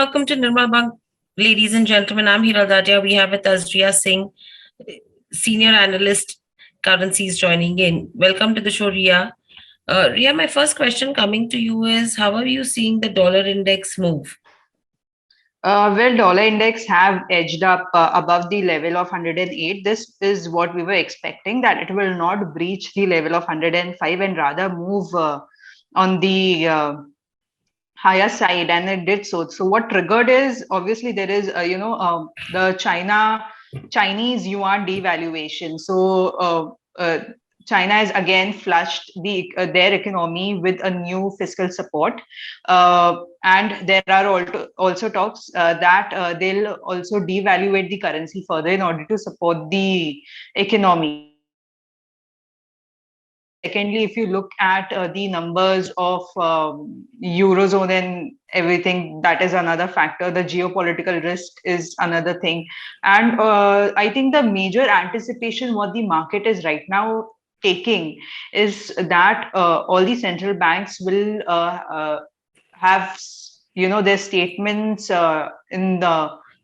welcome to Nirmal Bank. Ladies and gentlemen, I'm Hiral Dadia. We have with us Ria Singh, Senior Analyst Currencies joining in. Welcome to the show, Ria. Ria, my first question coming to you is, how are you seeing the dollar index move? Well, dollar index have edged up above the level of 108. This is what we were expecting, that it will not breach the level of 105 and rather move on the higher side, and it did so. So what triggered is obviously there is the Chinese yuan devaluation. So China has again flushed their economy with a new fiscal support, and there are also talks that they'll also devaluate the currency further in order to support the economy. Secondly, if you look at the numbers of Eurozone and everything, that is another factor. The geopolitical risk is another thing. And I think the major anticipation what the market is right now taking is that all the central banks will have, their statements in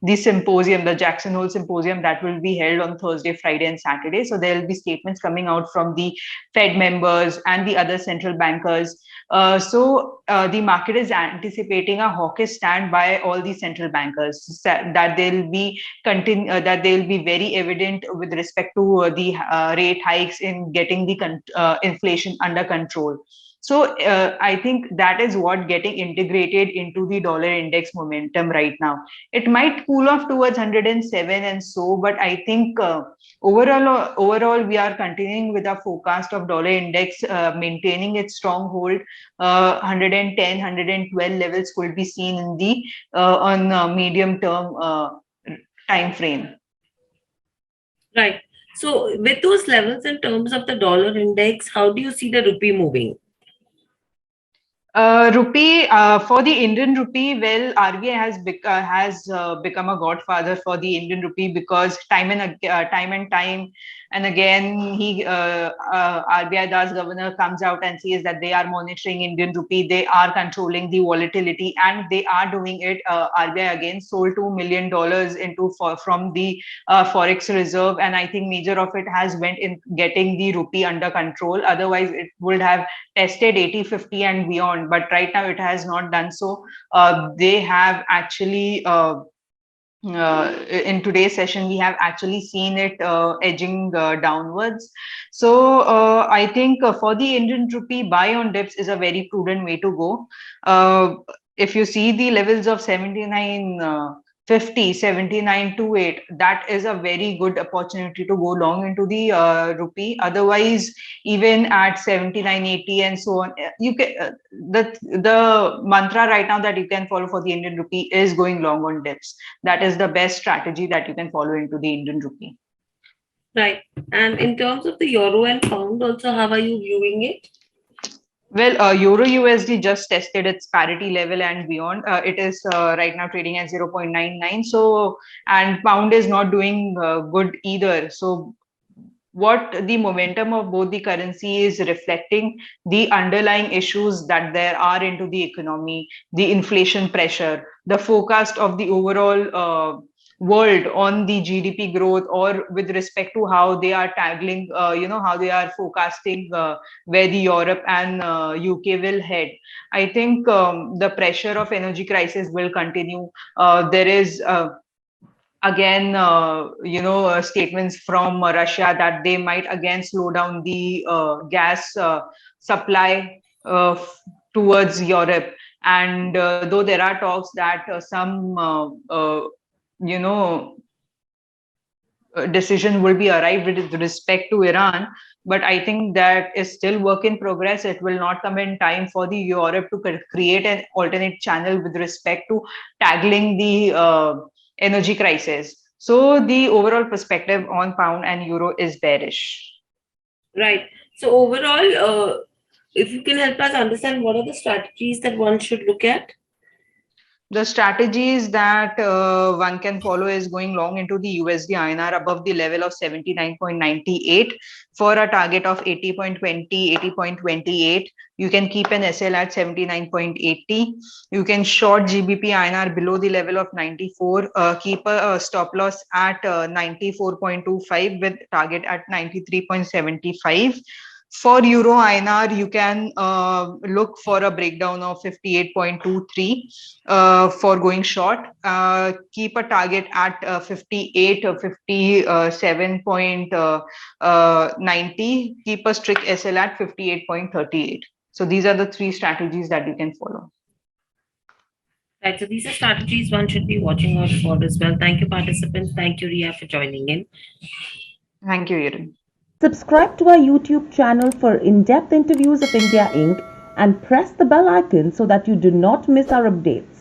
the symposium, the Jackson Hole symposium that will be held on Thursday, Friday, and Saturday. So there will be statements coming out from the Fed members and the other central bankers. So the market is anticipating a hawkish stand by all the central bankers, that they'll be that they'll be very evident with respect to the rate hikes in getting the inflation under control. So I think that is what getting integrated into the dollar index momentum right now. It might cool off towards 107 and so, but I think overall we are continuing with our forecast of dollar index maintaining its stronghold. 110, 112 levels could be seen in the on medium term time frame. Right. So with those levels in terms of the dollar index, how do you see the rupee moving? Rupee for the Indian rupee, well, RBI has become a godfather for the Indian rupee, because time and again RBI Das governor comes out and says that they are monitoring Indian rupee, they are controlling the volatility, and they are doing it. RBI again sold $2 million from the forex reserve, and I think major of it has went in getting the rupee under control. Otherwise, it would have tested 80, 50 and beyond, but right now it has not done so. They have actually in today's session we have actually seen it edging downwards. So I think for the Indian rupee, buy on dips is a very prudent way to go. If you see the levels of 79 50, 79.28, that is a very good opportunity to go long into the rupee. Otherwise, even at 79.80 and so on, you can the mantra right now that you can follow for the Indian rupee is going long on dips. That is the best strategy that you can follow into the Indian rupee. Right. And in terms of the euro and pound, also, how are you viewing it? Well, Euro USD just tested its parity level and beyond. It is right now trading at 0.99. So, and pound is not doing good either. So, what the momentum of both the currency is reflecting the underlying issues that there are into the economy, the inflation pressure, the forecast of the overall world on the GDP growth, or with respect to how they are tackling, how they are forecasting where the Europe and UK will head. I think the pressure of energy crisis will continue. There is again, statements from Russia that they might again slow down the gas supply towards Europe. And though there are talks that some, you know, decision will be arrived with respect to Iran, but I think that is still work in progress. It will not come in time for the Europe to create an alternate channel with respect to tackling the energy crisis. So the overall perspective on pound and euro is bearish. Right. So overall, if you can help us understand what are the strategies that one should look at? The strategies that one can follow is going long into the USD INR above the level of 79.98 for a target of 80.20, 80.28. You can keep an SL at 79.80. You can short GBP INR below the level of 94. Keep a stop loss at 94.25 with target at 93.75. For Euro INR, you can look for a breakdown of 58.23 for going short. Keep a target at 58 or 57.90. Keep a strict SL at 58.38. So these are the three strategies that you can follow. Right, so these are strategies one should be watching out for as well. Thank you, participants. Thank you, Ria, for joining in. Thank you, Erin. Subscribe to our YouTube channel for in-depth interviews of India Inc. and press the bell icon so that you do not miss our updates.